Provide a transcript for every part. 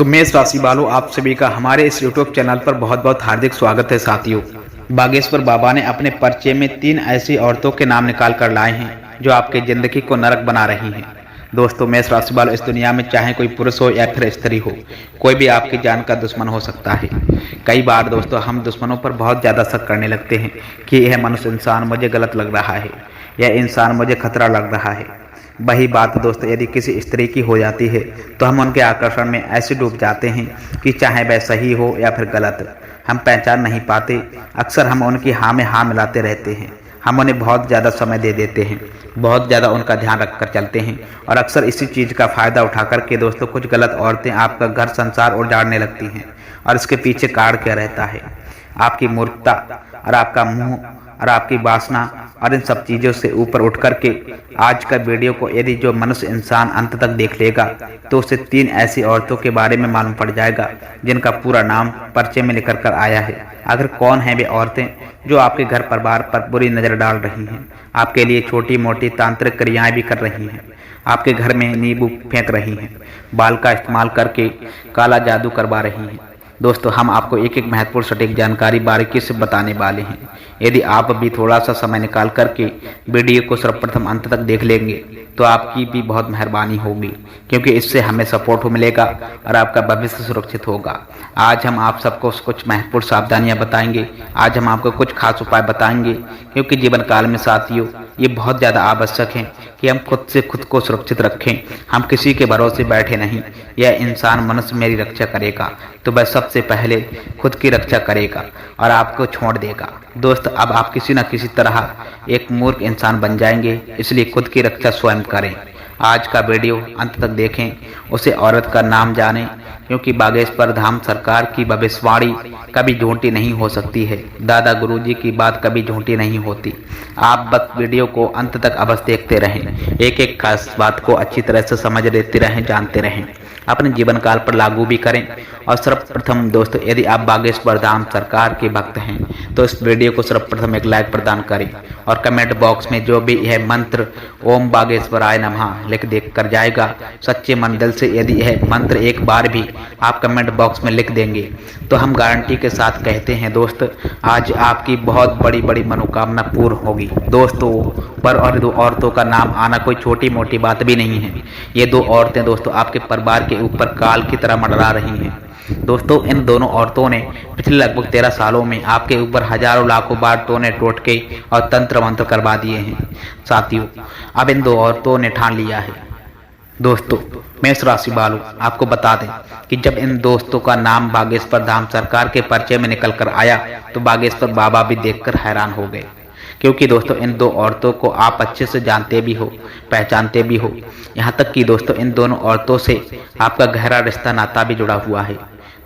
तो मेष राशि वालों, आप सभी का हमारे इस यूट्यूब चैनल पर बहुत बहुत हार्दिक स्वागत है। साथियों, बागेश्वर बाबा ने अपने पर्चे में 3 ऐसी औरतों के नाम निकाल कर लाए हैं जो आपकी जिंदगी को नरक बना रही हैं। दोस्तों, मेष राशि वालों, इस दुनिया में चाहे कोई पुरुष हो या फिर स्त्री हो, कोई भी आपकी जान का दुश्मन हो सकता है। कई बार दोस्तों हम दुश्मनों पर बहुत ज़्यादा शक करने लगते हैं कि यह मनुष्य इंसान मुझे गलत लग रहा है, यह इंसान मुझे खतरा लग रहा है। वही बात दोस्तों यदि किसी स्त्री की हो जाती है तो हम उनके आकर्षण में ऐसे डूब जाते हैं कि चाहे वह सही हो या फिर गलत, हम पहचान नहीं पाते। अक्सर हम उनकी हाँ में हाँ मिलाते रहते हैं, हम उन्हें बहुत ज़्यादा समय दे देते हैं, बहुत ज़्यादा उनका ध्यान रखकर चलते हैं और अक्सर इसी चीज़ का फ़ायदा उठा करके दोस्तों कुछ गलत औरतें आपका घर संसार उजाड़ने लगती हैं। और इसके पीछे कारण क्या रहता है? आपकी मूर्खता और आपका मुंह और आपकी वासना और इन सब चीज़ों से ऊपर उठ करके आज का वीडियो को यदि जो मनुष्य इंसान अंत तक देख लेगा तो उसे 3 ऐसी औरतों के बारे में मालूम पड़ जाएगा जिनका पूरा नाम पर्चे में निकल कर आया है। आखिर कौन है वे औरतें जो आपके घर परिवार पर बुरी नज़र डाल रही हैं, आपके लिए छोटी मोटी तांत्रिक क्रियाएं भी कर रही हैं, आपके घर में नींबू फेंक रही हैं, बाल का इस्तेमाल करके काला जादू करवा रही हैं। दोस्तों, हम आपको एक एक महत्वपूर्ण सटीक जानकारी बारीकी से बताने वाले हैं। यदि आप भी थोड़ा सा समय निकाल करके वीडियो को सर्वप्रथम अंत तक देख लेंगे तो आपकी भी बहुत मेहरबानी होगी, क्योंकि इससे हमें सपोर्ट मिलेगा और आपका भविष्य सुरक्षित होगा। आज हम आप सबको कुछ महत्वपूर्ण सावधानियां बताएंगे, आज हम आपको कुछ खास उपाय बताएंगे, क्योंकि जीवन काल में साथियों ये बहुत ज़्यादा आवश्यक है कि हम खुद से खुद को सुरक्षित रखें। हम किसी के भरोसे बैठे नहीं। यह इंसान मनुष्य मेरी रक्षा करेगा तो वह सबसे पहले खुद की रक्षा करेगा और आपको छोड़ देगा। दोस्त, अब आप किसी न किसी तरह एक मूर्ख इंसान बन जाएंगे, इसलिए खुद की रक्षा स्वयं करें। आज का वीडियो अंत तक देखें, उसे औरत का नाम जानें, क्योंकि बागेश्वर धाम सरकार की भविष्यवाणी कभी झूठी नहीं हो सकती है। दादा गुरुजी की बात कभी झूठी नहीं होती। आप बस वीडियो को अंत तक अवश्य देखते रहें, एक एक खास बात को अच्छी तरह से समझ लेते रहें, जानते रहें, अपने जीवन काल पर लागू भी करें। और सर्वप्रथम दोस्तों, यदि आप बागेश्वर धाम सरकार के भक्त हैं तो इस वीडियो को सर्वप्रथम एक लाइक प्रदान करें और कमेंट बॉक्स में जो भी यह मंत्र ओम बागेश्वराय नमः लिख देख कर जाएगा, सच्चे मन दिल से यदि यह मंत्र एक बार भी आप कमेंट बॉक्स में लिख देंगे तो हम गारंटी के साथ कहते हैं दोस्त, आज आपकी बहुत बड़ी बड़ी मनोकामना पूर्ण होगी। दोस्तों, पर और 2 औरतों का नाम आना कोई छोटी मोटी बात भी नहीं है। ये 2 औरतें दोस्तों आपके परिवार के ऊपर काल की तरह मंडरा रही हैं। दोस्तों, इन दोनों औरतों ने पिछले लगभग 13 सालों में आपके ऊपर हजारों लाखों बार टोने टोटके और तंत्र मंत्र करवा दिए हैं। साथियों, अब इन 2 औरतों ने ठान लिया है। दोस्तों, मेष राशि वालों, आपको बता दें कि जब इन दोस्तों का नाम बागेश्वर धाम सरकार के पर्चे में निकल कर आया तो बागेश्वर बाबा भी देखकर हैरान हो गए, क्योंकि दोस्तों इन 2 औरतों को आप अच्छे से जानते भी हो, पहचानते भी हो। यहाँ तक कि दोस्तों इन दोनों औरतों से आपका गहरा रिश्ता नाता भी जुड़ा हुआ है।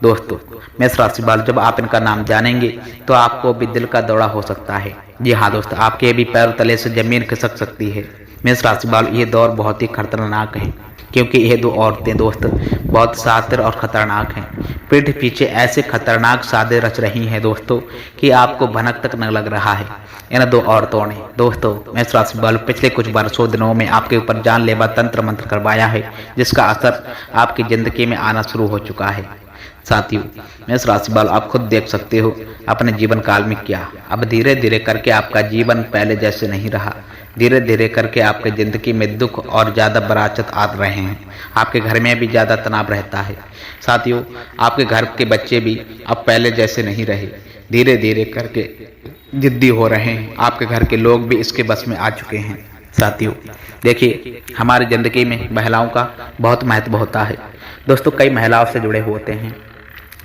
दोस्तों, मेष राशि वालों, जब आप इनका नाम जानेंगे तो आपको भी दिल का दौरा हो सकता है। जी हाँ दोस्तों, आपके भी पैर तले से जमीन खिसक सकती है। मेष राशि वालों, ये दौर बहुत ही खतरनाक है, क्योंकि ये 2 औरतें दोस्त बहुत शातिर और खतरनाक हैं। पीठ पीछे ऐसे खतरनाक सादे रच रही हैं दोस्तों कि आपको भनक तक न लग रहा है। इन 2 औरतों ने दोस्तों मेष राशि वालों पिछले कुछ वर्षों दिनों में आपके ऊपर जानलेवा तंत्र मंत्र करवाया है, जिसका असर आपकी जिंदगी में आना शुरू हो चुका है। साथियों, मेष राशि वालों, आप खुद देख सकते हो अपने जीवन काल में क्या अब धीरे धीरे करके आपका जीवन पहले जैसे नहीं रहा। धीरे धीरे करके आपके ज़िंदगी में दुख और ज़्यादा बराचत आ रहे हैं। आपके घर में भी ज़्यादा तनाव रहता है। साथियों, आपके घर के बच्चे भी अब पहले जैसे नहीं रहे, धीरे धीरे करके जिद्दी हो रहे हैं। आपके घर के लोग भी इसके बस में आ चुके हैं। साथियों, देखिए, हमारी ज़िंदगी में महिलाओं का बहुत महत्व होता है। दोस्तों, कई महिलाओं से जुड़े होते हैं।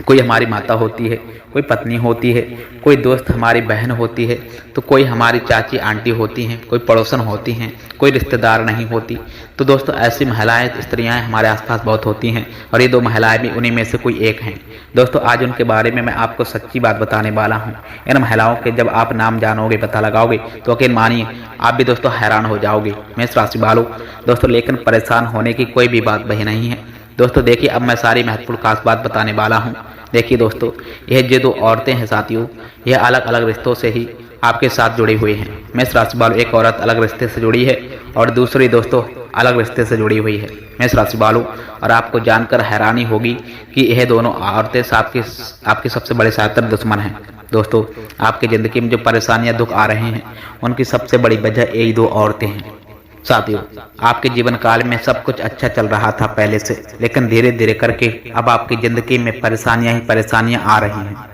कोई हमारी माता होती है, कोई पत्नी होती है, कोई दोस्त हमारी बहन होती है, तो कोई हमारी चाची आंटी होती हैं, कोई पड़ोसन होती हैं, कोई रिश्तेदार नहीं होती। तो दोस्तों ऐसी महिलाएं, स्त्रियां हमारे आसपास बहुत होती हैं और ये 2 महिलाएं भी उन्हीं में से कोई एक हैं। दोस्तों, आज उनके बारे में मैं आपको सच्ची बात बताने वाला हूँ। इन महिलाओं के जब आप नाम जानोगे, पता लगाओगे तो यकीन मानिए आप भी दोस्तों हैरान हो जाओगे। मेष राशि वालों दोस्तों, लेकिन परेशान होने की कोई भी बात वही नहीं है। दोस्तों देखिए, अब मैं सारी महत्वपूर्ण खास बात बताने वाला हूँ। देखिए दोस्तों, यह जो 2 औरतें हैं साथियों, यह अलग अलग रिश्तों से ही आपके साथ जुड़े हुए हैं। मेष राशि वालों, एक औरत अलग रिश्ते से जुड़ी है और दूसरी दोस्तों अलग रिश्ते से जुड़ी हुई है मेष राशि वालों। और आपको जानकर हैरानी होगी कि यह दोनों औरतें आपके सबसे बड़े शातिर दुश्मन हैं। दोस्तों, आपकी ज़िंदगी में जो परेशानियां दुख आ रहे हैं उनकी सबसे बड़ी वजह यही दो औरतें हैं। साथियों, आपके जीवन काल में सब कुछ अच्छा चल रहा था पहले से, लेकिन धीरे धीरे करके अब आपकी ज़िंदगी में परेशानियां ही परेशानियां आ रही हैं।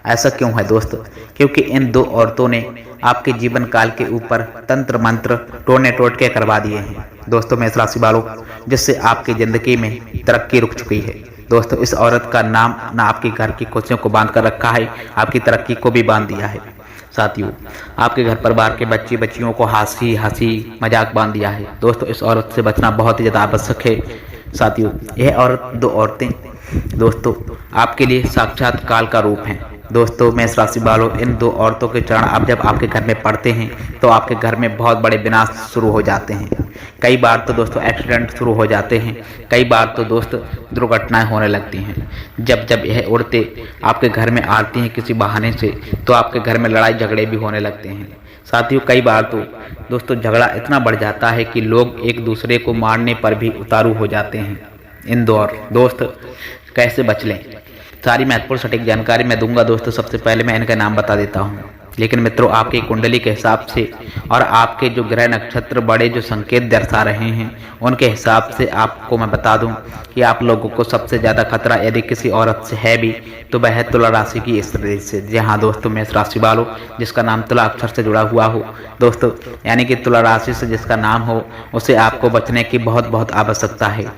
ऐसा क्यों है दोस्तों? क्योंकि इन दो औरतों ने आपके जीवन काल के ऊपर तंत्र मंत्र टोने टोटके करवा दिए हैं दोस्तों मेष राशि वालों, जिससे आपकी ज़िंदगी में तरक्की रुक चुकी है। दोस्तों, इस औरत का नाम ना आपके घर की खुशियों को बांध कर रखा है, आपकी तरक्की को भी बांध दिया है। साथियों, आपके घर परिवार के बच्चे बच्चियों को हंसी मजाक बांध दिया है। दोस्तों, इस औरत से बचना बहुत ही ज़्यादा आवश्यक है। साथियों, यह औरत दो औरतें दोस्तों आपके लिए साक्षात काल का रूप हैं। दोस्तों मेष राशि वालों, इन दो औरतों के चरण अब जब आपके घर में पड़ते हैं तो आपके घर में बहुत बड़े विनाश शुरू हो जाते हैं। कई बार तो दोस्तों एक्सीडेंट शुरू हो जाते हैं, कई बार तो दोस्त दुर्घटनाएं होने लगती हैं। जब जब यह औरतें आपके घर में आती हैं किसी बहाने से, तो आपके घर में लड़ाई झगड़े भी होने लगते हैं। साथियों, कई बार तो दोस्तों झगड़ा इतना बढ़ जाता है कि लोग एक दूसरे को मारने पर भी उतारू हो जाते हैं। इन दोस्त कैसे बच लें, सारी महत्वपूर्ण सटीक जानकारी मैं दूंगा दोस्तों। सबसे पहले मैं इनका नाम बता देता हूं। लेकिन मित्रों, आपकी कुंडली के हिसाब से और आपके जो ग्रह नक्षत्र बड़े जो संकेत दर्शा रहे हैं उनके हिसाब से आपको मैं बता दूं कि आप लोगों को सबसे ज़्यादा खतरा यदि किसी औरत से है भी तो वह है तुला राशि की स्त्री से। जी हाँ दोस्तों मेष राशि वालों, जिसका नाम तुला अक्षर से जुड़ा हुआ हो दोस्तों, यानी कि तुला राशि से जिसका नाम हो, उसे आपको बचने की बहुत आवश्यकता है।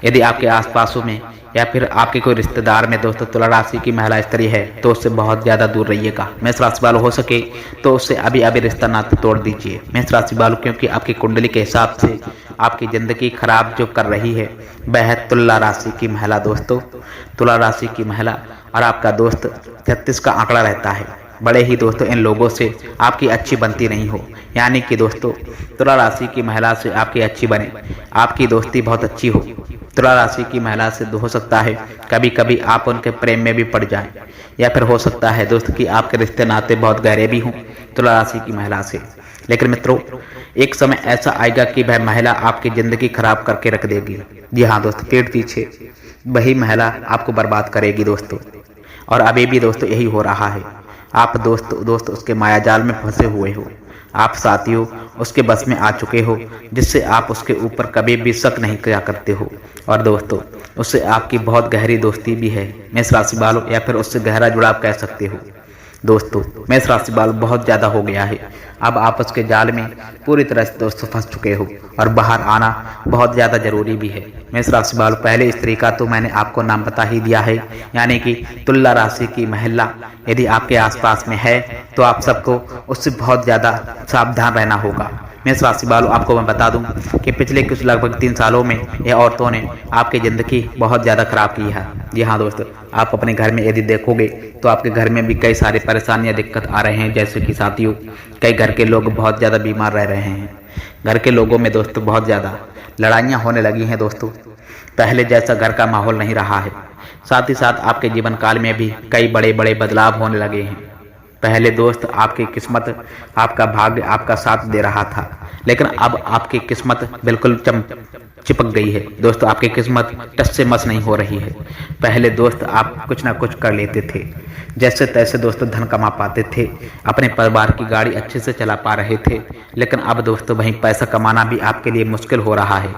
यदि आपके आसपासों में या फिर आपके कोई रिश्तेदार में दोस्तों तुला राशि की महिला स्त्री है तो उससे बहुत ज़्यादा दूर रहिएगा। मेष राशि वालों, हो सके तो उससे अभी रिश्ता नाता तोड़ दीजिए मेष राशि वालों, क्योंकि आपकी कुंडली के हिसाब से आपकी ज़िंदगी खराब जो कर रही है वह है तुला राशि की महिला। दोस्तों, तुला राशि की महिला और आपका दोस्त 36 का आंकड़ा रहता है। बड़े ही दोस्तों इन लोगों से आपकी अच्छी बनती नहीं हो, यानी कि दोस्तों तुला राशि की महिला से आपकी अच्छी बने, आपकी दोस्ती बहुत अच्छी हो। तुला राशि की महिला से हो सकता है कभी कभी आप उनके प्रेम में भी पड़ जाएं, या फिर हो सकता है दोस्त कि आपके रिश्ते नाते बहुत गहरे भी हों तुला राशि की महिला से। लेकिन मित्रों, एक समय ऐसा आएगा कि वह महिला आपकी ज़िंदगी खराब करके रख देगी। जी हाँ दोस्तों, पीठ पीछे वही महिला आपको बर्बाद करेगी दोस्तों। और अभी भी दोस्तों यही हो रहा है। आप दोस्त उसके मायाजाल में फंसे हुए हो। आप साथियों उसके बस में आ चुके हो, जिससे आप उसके ऊपर कभी भी शक नहीं किया करते हो। और दोस्तों उससे आपकी बहुत गहरी दोस्ती भी है मेष राशि वालों, या फिर उससे गहरा जुड़ाव कह सकते हो। दोस्तों मेष राशि वालों, बहुत ज़्यादा हो गया है। अब आप उसके जाल में पूरी तरह से दोस्तों फंस चुके हो और बाहर आना बहुत ज़्यादा जरूरी भी है मेष राशि वालों। पहले स्त्री का तो मैंने आपको नाम बता ही दिया है, यानी कि तुला राशि की महिला यदि आपके आसपास में है तो आप सबको उससे बहुत ज़्यादा सावधान रहना होगा मेष राशि वालों। आपको मैं बता दूं कि पिछले कुछ लगभग 3 सालों में यह औरतों ने आपकी ज़िंदगी बहुत ज़्यादा खराब की है। जी हाँ दोस्तों, आप अपने घर में यदि देखोगे तो आपके घर में भी कई सारी परेशानियां दिक्कत आ रहे हैं। जैसे कि साथियों, कई घर के लोग बहुत ज़्यादा बीमार रह रहे हैं। घर के लोगों में दोस्तों बहुत ज़्यादा लड़ाइयाँ होने लगी हैं दोस्तों। पहले जैसा घर का माहौल नहीं रहा है। साथ ही साथ आपके जीवन काल में भी कई बड़े बदलाव होने लगे हैं। पहले दोस्त आपकी किस्मत, आपका भाग्य आपका साथ दे रहा था, लेकिन अब आपकी किस्मत बिल्कुल चिपक गई है दोस्तों। आपकी किस्मत टस से मस नहीं हो रही है। पहले दोस्त आप कुछ ना कुछ कर लेते थे, जैसे तैसे दोस्तों धन कमा पाते थे, अपने परिवार की गाड़ी अच्छे से चला पा रहे थे। लेकिन अब दोस्तों वहीं पैसा कमाना भी आपके लिए मुश्किल हो रहा है।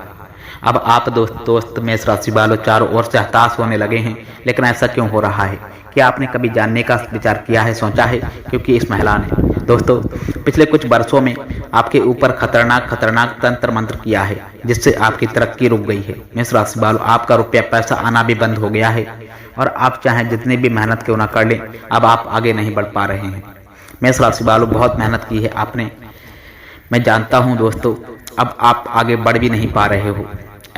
अब आप दोस्त मेष राशि वालों चारों ओर से हताश होने लगे हैं। लेकिन ऐसा क्यों हो रहा है? क्या आपने कभी जानने का विचार किया है, सोचा है? क्योंकि इस महिला ने दोस्तों पिछले कुछ वर्षों में आपके ऊपर खतरनाक तंत्र मंत्र किया है, जिससे आपकी तरक्की रुक गई है मेष राशि वालों। आपका रुपया पैसा आना भी बंद हो गया है और आप चाहें जितनी भी मेहनत क्यों ना कर लें, अब आप आगे नहीं बढ़ पा रहे हैं मेष राशि वालों। बहुत मेहनत की है आपने, मैं जानता हूं दोस्तों, अब आप आगे बढ़ भी नहीं पा रहे हो।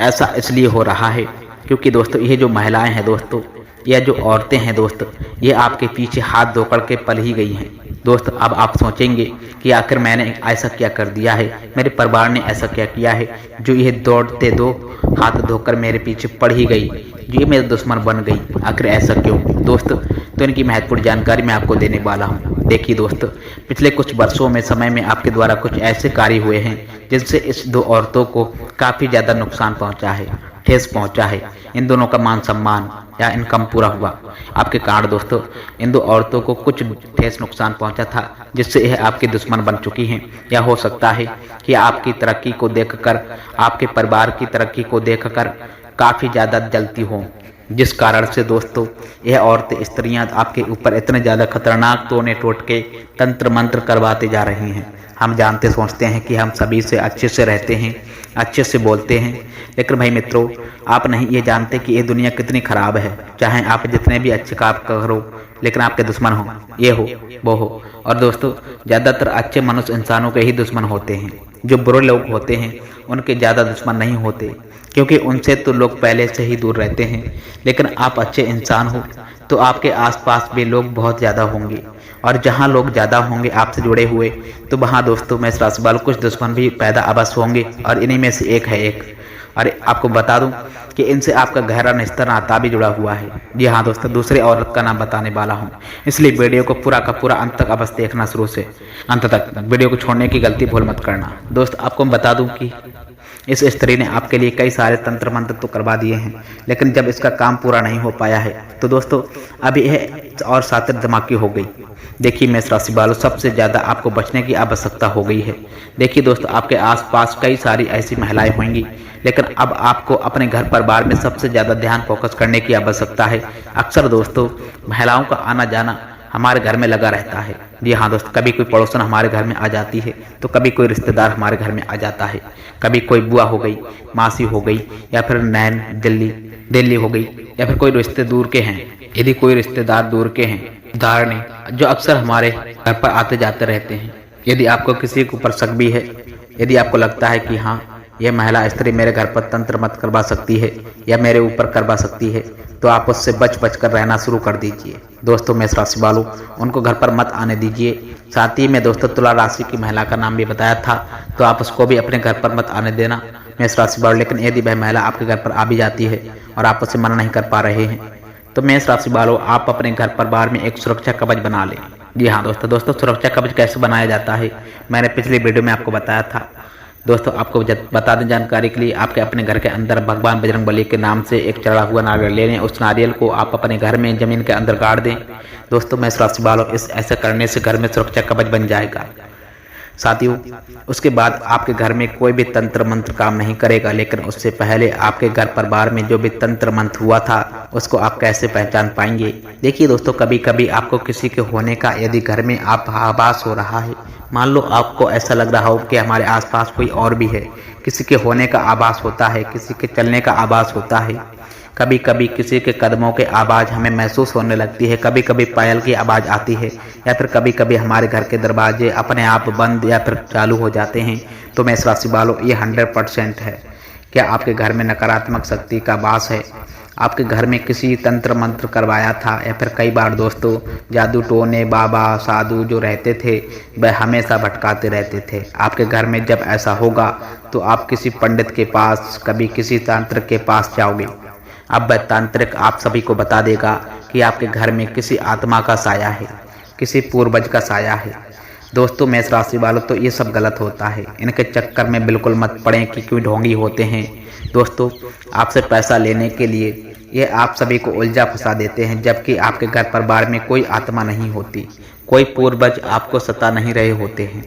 ऐसा इसलिए हो रहा है क्योंकि दोस्तों ये जो महिलाएं हैं दोस्तों, यह जो औरतें हैं दोस्तों, ये आपके पीछे हाथ धोकर के पल ही गई हैं दोस्त। अब आप सोचेंगे कि आखिर मैंने ऐसा क्या कर दिया है, मेरे परिवार ने ऐसा क्या किया है जो ये दौड़ते दो हाथ धोकर मेरे पीछे पड़ ही गई, जो ये मेरे दुश्मन बन गई। आखिर ऐसा क्यों दोस्त? तो इनकी महत्वपूर्ण जानकारी मैं आपको देने वाला हूँ। देखिए दोस्तों, पिछले कुछ वर्षों में समय में आपके द्वारा कुछ ऐसे कार्य हुए हैं जिनसे इस दो औरतों को काफ़ी ज़्यादा नुकसान पहुंचा है, ठेस पहुंचा है। इन दोनों का मान सम्मान या इनकम पूरा हुआ आपके कारण। दोस्तों, इन दो औरतों को कुछ ठेस नुकसान पहुंचा था जिससे यह आपकी दुश्मन बन चुकी हैं। या हो सकता है कि आपकी तरक्की को देखकर, आपके परिवार की तरक्की को देखकर काफ़ी ज़्यादा जलती हों, जिस कारण से दोस्तों यह औरतें स्त्रियां आपके ऊपर इतने ज़्यादा खतरनाक टोने टोटके तंत्र मंत्र करवाते जा रही हैं। हम जानते सोचते हैं कि हम सभी से अच्छे से रहते हैं, अच्छे से बोलते हैं, लेकिन भाई मित्रों, आप नहीं ये जानते कि ये दुनिया कितनी खराब है। चाहे आप जितने भी अच्छे काम करो, लेकिन आपके दुश्मन हो, ये हो वो हो। और दोस्तों, ज़्यादातर अच्छे मनुष्य इंसानों के ही दुश्मन होते हैं। जो बुरे लोग होते हैं उनके ज़्यादा दुश्मन नहीं होते, क्योंकि उनसे तो लोग पहले से ही दूर रहते हैं। लेकिन आप अच्छे इंसान हो तो आपके आसपास भी लोग बहुत ज़्यादा होंगे, और जहाँ लोग ज़्यादा होंगे आपसे जुड़े हुए, तो वहाँ दोस्तों मेष राशि वालों कुछ दुश्मन भी पैदा अवश्य होंगे, और इन्हीं में से एक है एक। और आपको बता दूं कि इनसे आपका गहरा रिश्ता नाता भी जुड़ा हुआ है। जी हाँ दोस्तों, दूसरे औरत का नाम बताने वाला हूँ, इसलिए वीडियो को पूरा का पूरा अंत तक अवश्य देखना, शुरू से अंत तक। वीडियो को छोड़ने की गलती भूल मत करना। दोस्त, आपको मैं बता दूं कि इस स्त्री ने आपके लिए कई सारे तंत्र मंत्र तो करवा दिए हैं, लेकिन जब इसका काम पूरा नहीं हो पाया है तो दोस्तों अब यह और शातिर दिमाग की हो गई। देखिए मेष राशि वालों, सबसे ज़्यादा आपको बचने की आवश्यकता हो गई है। देखिए दोस्तों, आपके आसपास कई सारी ऐसी महिलाएं होंगी, लेकिन अब आपको अपने घर परिवार में सबसे ज़्यादा ध्यान फोकस करने की आवश्यकता है। अक्सर दोस्तों महिलाओं का आना जाना हमारे घर में लगा रहता है। जी हाँ दोस्त, कभी कोई पड़ोसन हमारे घर में आ जाती है, तो कभी कोई रिश्तेदार हमारे घर में आ जाता है, कभी कोई बुआ हो गई, मासी हो गई, या फिर नैन दिल्ली हो गई, या फिर कोई रिश्ते दूर के हैं। यदि कोई रिश्तेदार दूर के हैं, उदाहरण जो अक्सर हमारे घर पर आते जाते रहते हैं। यदि आपको किसी के ऊपर शक भी है, यदि आपको लगता है कि हाँ यह महिला स्त्री मेरे घर पर तंत्र मत करवा सकती है या मेरे ऊपर करवा सकती है, तो आप उससे बच कर रहना शुरू कर दीजिए। दोस्तों मेष राशि वालों, उनको घर पर मत आने दीजिए। साथ ही में दोस्तों तुला राशि की महिला का नाम भी बताया था, तो आप उसको भी अपने घर पर मत आने देना मेष राशि वालों। लेकिन यदि वह महिला आपके घर पर आ भी जाती है और आप उसे मना नहीं कर पा रहे हैं, तो मेष राशि वालों आप अपने घर परिवार में एक सुरक्षा कवच बना लें। जी हाँ दोस्तों, सुरक्षा कवच कैसे बनाया जाता है मैंने पिछली वीडियो में आपको बताया था। दोस्तों आपको बता दें जानकारी के लिए, आपके अपने घर के अंदर भगवान बजरंगबली के नाम से एक चढ़ा हुआ नारियल ले लें। उस नारियल को आप अपने घर में जमीन के अंदर गाड़ दें। दोस्तों मेष राशि वालों, ऐसा करने से घर में सुरक्षा कवच बन जाएगा। साथियों, उसके बाद आपके घर में कोई भी तंत्र मंत्र काम नहीं करेगा, लेकिन उससे पहले आपके घर परिवार में जो भी तंत्र मंत्र हुआ था उसको आप कैसे पहचान पाएंगे। देखिए दोस्तों, कभी कभी आपको किसी के होने का यदि घर में आप आभास हो रहा है, मान लो आपको ऐसा लग रहा हो कि हमारे आसपास कोई और भी है, किसी के होने का आभास होता है, किसी के चलने का आभास होता है, कभी कभी किसी के कदमों के आवाज़ हमें महसूस होने लगती है, कभी कभी पायल की आवाज़ आती है, या फिर कभी कभी हमारे घर के दरवाजे अपने आप बंद या फिर चालू हो जाते हैं, तो मेष राशि वालों ये 100% है। क्या आपके घर में नकारात्मक शक्ति का वास है? आपके घर में किसी तंत्र मंत्र करवाया था, या फिर कई बार दोस्तों जादू टोने बाबा साधु जो रहते थे वह हमेशा भटकाते रहते थे। आपके घर में जब ऐसा होगा तो आप किसी पंडित के पास, कभी किसी तांत्रिक के पास जाओगे। अब वह तांत्रिक आप सभी को बता देगा कि आपके घर में किसी आत्मा का साया है, किसी पूर्वज का साया है। दोस्तों मेष राशि वालों, तो ये सब गलत होता है, इनके चक्कर में बिल्कुल मत पड़ें कि क्यों ढोंगी होते हैं। दोस्तों आपसे पैसा लेने के लिए ये आप सभी को उलझा फंसा देते हैं, जबकि आपके घर परिवार में कोई आत्मा नहीं होती, कोई पूर्वज आपको सता नहीं रहे होते हैं।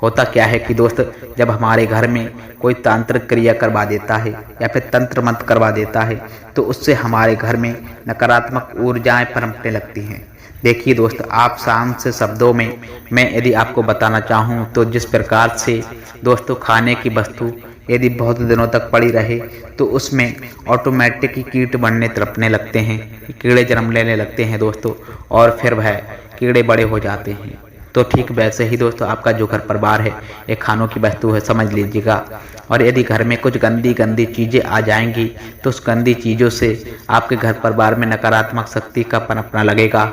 होता क्या है कि दोस्त, जब हमारे घर में कोई तांत्रिक क्रिया करवा देता है या फिर तंत्र मंत्र करवा देता है, तो उससे हमारे घर में नकारात्मक ऊर्जाएं पनपने लगती हैं। देखिए दोस्त, आप शांत से शब्दों में मैं यदि आपको बताना चाहूँ तो जिस प्रकार से दोस्तों खाने की वस्तु यदि बहुत दिनों तक पड़ी रहे तो उसमें ऑटोमेटिक ही कीट बढ़ने तड़पने लगते हैं, कीड़े जन्म लेने लगते हैं दोस्तों, और फिर वह कीड़े बड़े हो जाते हैं। तो ठीक वैसे ही दोस्तों आपका जो घर परिवार है एक खानों की वस्तु है, समझ लीजिएगा। और यदि घर में कुछ गंदी चीज़ें आ जाएंगी तो उस गंदी चीज़ों से आपके घर परिवार में नकारात्मक शक्ति का पनपना लगेगा,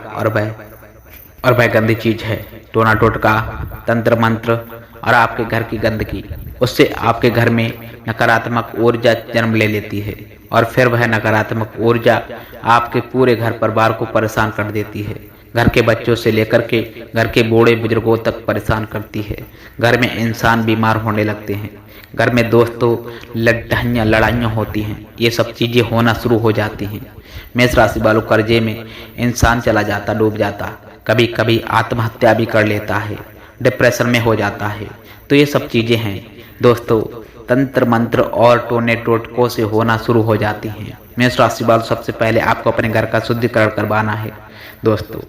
और वह गंदी चीज़ है टोना टोटका, तंत्र मंत्र और आपके घर की गंदगी। उससे आपके घर में नकारात्मक ऊर्जा जन्म ले लेती है, और फिर वह नकारात्मक ऊर्जा आपके पूरे घर परिवार को परेशान कर देती है। घर के बच्चों से लेकर के घर के बूढ़े बुजुर्गों तक परेशान करती है। घर में इंसान बीमार होने लगते हैं। घर में दोस्तों लड़ाइयाँ होती हैं। ये सब चीज़ें होना शुरू हो जाती हैं। मेष राशि वालों, कर्जे में इंसान चला जाता, डूब जाता, कभी कभी आत्महत्या भी कर लेता है, डिप्रेशन में हो जाता है। तो ये सब चीज़ें हैं दोस्तों, तंत्र मंत्र और टोने टोटकों से होना शुरू हो जाती हैं। मेष राशि वालों, सबसे पहले आपको अपने घर का शुद्धिकरण करवाना है दोस्तों।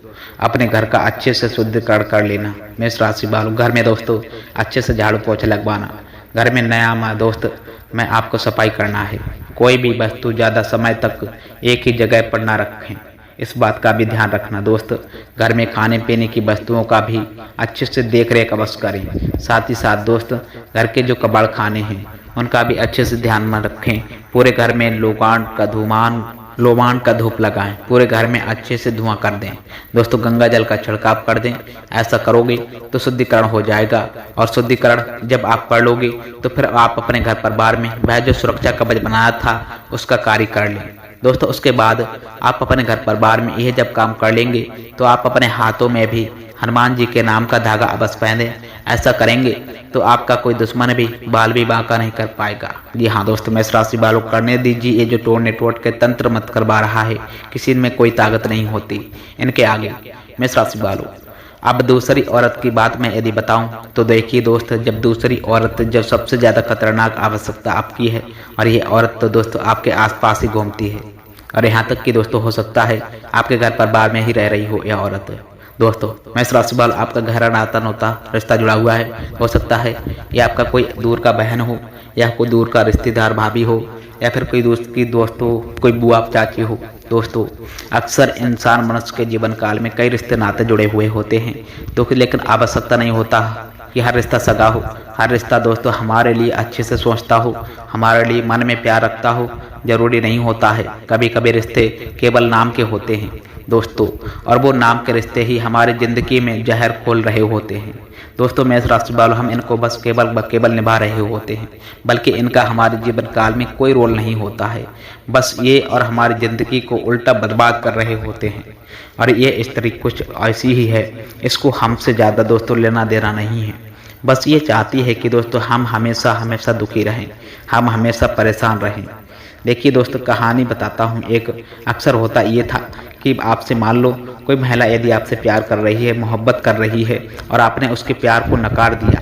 अपने घर का अच्छे से शुद्धिकरण कर लेना। मेष राशि वालों, घर में दोस्तों अच्छे से झाड़ू पोछा लगवाना। घर में नया दोस्त में आपको सफाई करना है। कोई भी वस्तु ज़्यादा समय तक एक ही जगह पर ना रखें, इस बात का भी ध्यान रखना दोस्त। घर में खाने पीने की वस्तुओं का भी अच्छे से देख रेख अवश्य करें। साथ ही साथ दोस्त, घर के जो कबाड़ खाने हैं उनका भी अच्छे से ध्यान में रखें। पूरे घर में लोबान का धूप लगाएं। पूरे घर में अच्छे से धुआं कर दें दोस्तों। गंगा जल का छिड़काव कर दें। ऐसा करोगे तो शुद्धिकरण हो जाएगा। और शुद्धिकरण जब आप कर लोगे तो फिर आप अपने घर परिवार में वह जो सुरक्षा कवच बनाया था उसका कार्य कर लें दोस्तों। उसके बाद आप अपने घर परिवार में यह जब काम कर लेंगे तो आप अपने हाथों में भी हनुमान जी के नाम का धागा अवश्य पहने। ऐसा करेंगे तो आपका कोई दुश्मन भी बाल विवाह का नहीं कर पाएगा। जी हाँ दोस्तों, मेष राशि वालों, करने दीजिए ये जो टोने टोट के तंत्र मत करवा रहा है, किसी में कोई ताकत नहीं होती इनके आगे। मेष राशि वालों, अब दूसरी औरत की बात मैं यदि बताऊं तो देखिए दोस्त, जब दूसरी औरत जब सबसे ज़्यादा खतरनाक आवश्यकता आपकी है और ये औरत तो दोस्तों आपके आसपास ही घूमती है और यहाँ तक कि दोस्तों हो सकता है आपके घर परिवार में ही रह रही हो यह औरत दोस्तों। मेष राशि वालों, आपका गहरा नाता नोता रिश्ता जुड़ा हुआ है। हो सकता है ये आपका कोई दूर का बहन हो या कोई दूर का रिश्तेदार भाभी हो या फिर कोई दोस्तों कोई बुआ चाची हो दोस्तों। अक्सर इंसान मनुष्य के जीवन काल में कई रिश्ते नाते जुड़े हुए होते हैं तो लेकिन आवश्यकता नहीं होता कि हर रिश्ता सगा हो। हर रिश्ता दोस्तों हमारे लिए अच्छे से सोचता हो, हमारे लिए मन में प्यार रखता हो, जरूरी नहीं होता है। कभी कभी रिश्ते केवल नाम के होते हैं दोस्तों, और वो नाम के रिश्ते ही हमारी जिंदगी में जहर खोल रहे होते हैं दोस्तों। मेष राशि वालों, हम इनको बस केवल निभा रहे होते हैं, बल्कि इनका हमारे जीवन काल में कोई रोल नहीं होता है। बस ये और हमारी जिंदगी को उल्टा बर्बाद कर रहे होते हैं। और ये स्त्री कुछ ऐसी ही है, इसको हमसे ज़्यादा दोस्तों लेना देना नहीं है। बस ये चाहती है कि दोस्तों हम हमेशा दुखी रहें, हम हमेशा परेशान रहें। देखिए दोस्तों, कहानी बताता हूँ। एक अक्सर होता ये था कि आपसे मान लो कोई महिला यदि आपसे प्यार कर रही है, मोहब्बत कर रही है और आपने उसके प्यार को नकार दिया।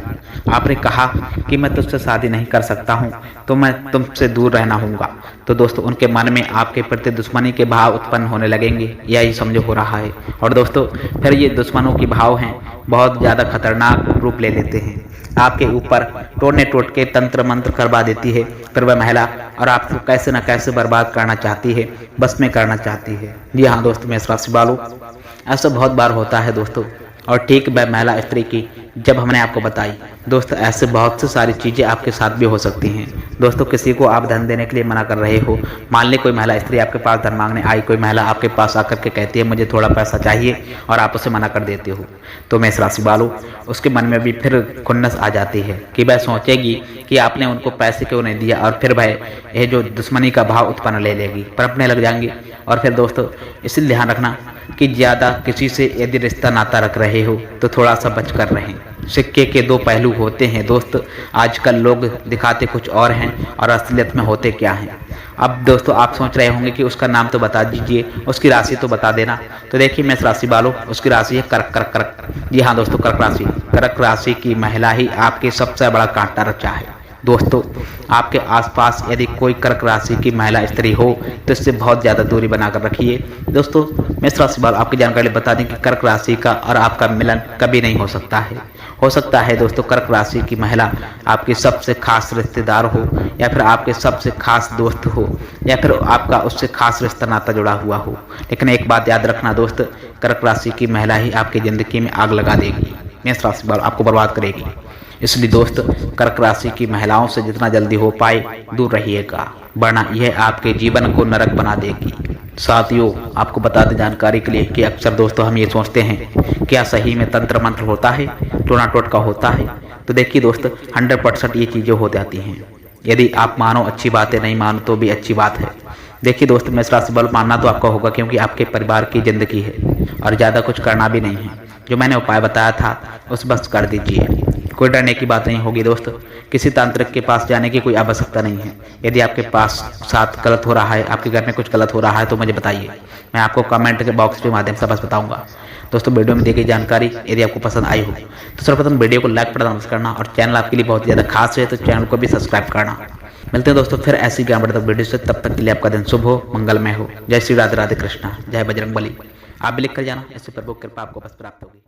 आपने कहा कि मैं तुझसे शादी नहीं कर सकता हूँ, तो मैं तुमसे दूर रहना होगा। तो दोस्तों उनके मन में आपके प्रति दुश्मनी के भाव उत्पन्न होने लगेंगे, यही समझो हो रहा है। और दोस्तों फिर ये दुश्मनों के भाव हैं बहुत ज़्यादा खतरनाक रूप ले लेते हैं। आपके ऊपर टोने टोट के तंत्र मंत्र करवा देती है फिर वह महिला, और आपको कैसे न कैसे बर्बाद करना चाहती है, बस में करना चाहती है। जी हाँ दोस्तों, मेष राशि वालों, ऐसा बहुत बार होता है दोस्तों। और ठीक वह महिला स्त्री की जब हमने आपको बताई दोस्तों, ऐसे बहुत सी सारी चीज़ें आपके साथ भी हो सकती हैं दोस्तों। किसी को आप धन देने के लिए मना कर रहे हो, मान ले कोई महिला स्त्री आपके पास धन मांगने आई, कोई महिला आपके पास आकर के कहती है मुझे थोड़ा पैसा चाहिए और आप उसे मना कर देते हो, तो मेष राशि वालों उसके मन में भी फिर खुन्नस आ जाती है कि वह सोचेगी कि आपने उनको पैसे क्यों नहीं दिया, और फिर वह यह जो दुश्मनी का भाव उत्पन्न ले लेगी, पनपने लग जाएंगी। और फिर दोस्तों इसलिए ध्यान रखना कि ज़्यादा किसी से यदि रिश्ता नाता रख रहे हो तो थोड़ा सा बच कर रहें। सिक्के के दो पहलू होते हैं दोस्त। आजकल लोग दिखाते कुछ और हैं और असलियत में होते क्या हैं। अब दोस्तों आप सोच रहे होंगे कि उसका नाम तो बता दीजिए, उसकी राशि तो बता देना। तो देखिए मेष राशि वालों, उसकी राशि है कर्क। जी हाँ दोस्तों, कर्क राशि की महिला ही आपके सबसे बड़ा कांटा रचा है दोस्तों। आपके आसपास यदि कोई कर्क राशि की महिला स्त्री हो तो इससे बहुत ज़्यादा दूरी बनाकर रखिए दोस्तों। मेष राशि वालों, आपकी जानकारी बता दें कि कर्क राशि का और आपका मिलन कभी नहीं हो सकता है। हो सकता है दोस्तों कर्क राशि की महिला आपकी सबसे खास रिश्तेदार हो, या फिर आपके सबसे खास दोस्त हो, या फिर आपका उससे खास रिश्ता नाता जुड़ा हुआ हो। लेकिन एक बात याद रखना दोस्त, कर्क राशि की महिला ही आपकी ज़िंदगी में आग लगा देगी, मेष राशि वालों आपको बर्बाद करेगी। इसलिए दोस्त कर्क राशि की महिलाओं से जितना जल्दी हो पाए दूर रहिएगा, वरना यह आपके जीवन को नरक बना देगी। साथियों आपको बता दें जानकारी के लिए कि अक्सर दोस्तों हम ये सोचते हैं क्या सही में तंत्र मंत्र होता है, टोना टोटका होता है। तो देखिए दोस्त 100% ये चीज़ें हो जाती हैं। यदि आप मानो अच्छी बात है, नहीं मानो तो भी अच्छी बात है। देखिए दोस्तों, मेष राशि बल मानना तो आपका होगा क्योंकि आपके परिवार की जिंदगी है और ज़्यादा कुछ करना भी नहीं है। जो मैंने उपाय बताया था उस बस कर दीजिए, कोई डरने की बात नहीं होगी दोस्त। किसी तांत्रिक के पास जाने की कोई आवश्यकता नहीं है। यदि आपके पास साथ गलत हो रहा है, आपके घर में कुछ गलत हो रहा है तो मुझे बताइए, मैं आपको कमेंट के बॉक्स के माध्यम से बस बताऊंगा। दोस्तों, वीडियो में दी गई जानकारी यदि आपको पसंद आई हो तो सर्वप्रथम वीडियो को लाइक प्रदान करना और चैनल आपके लिए बहुत ज़्यादा खास है तो चैनल को भी सब्सक्राइब करना। मिलते हैं दोस्तों फिर ऐसी ज्ञानवर्धक वीडियो से, तब तक के लिए आपका दिन शुभ हो, मंगलमय हो। जय श्री राधे राधे कृष्णा, जय बजरंग बली। आप भी लिख कर जाना, इससे प्रभु कृपा आपको बस प्राप्त होगी।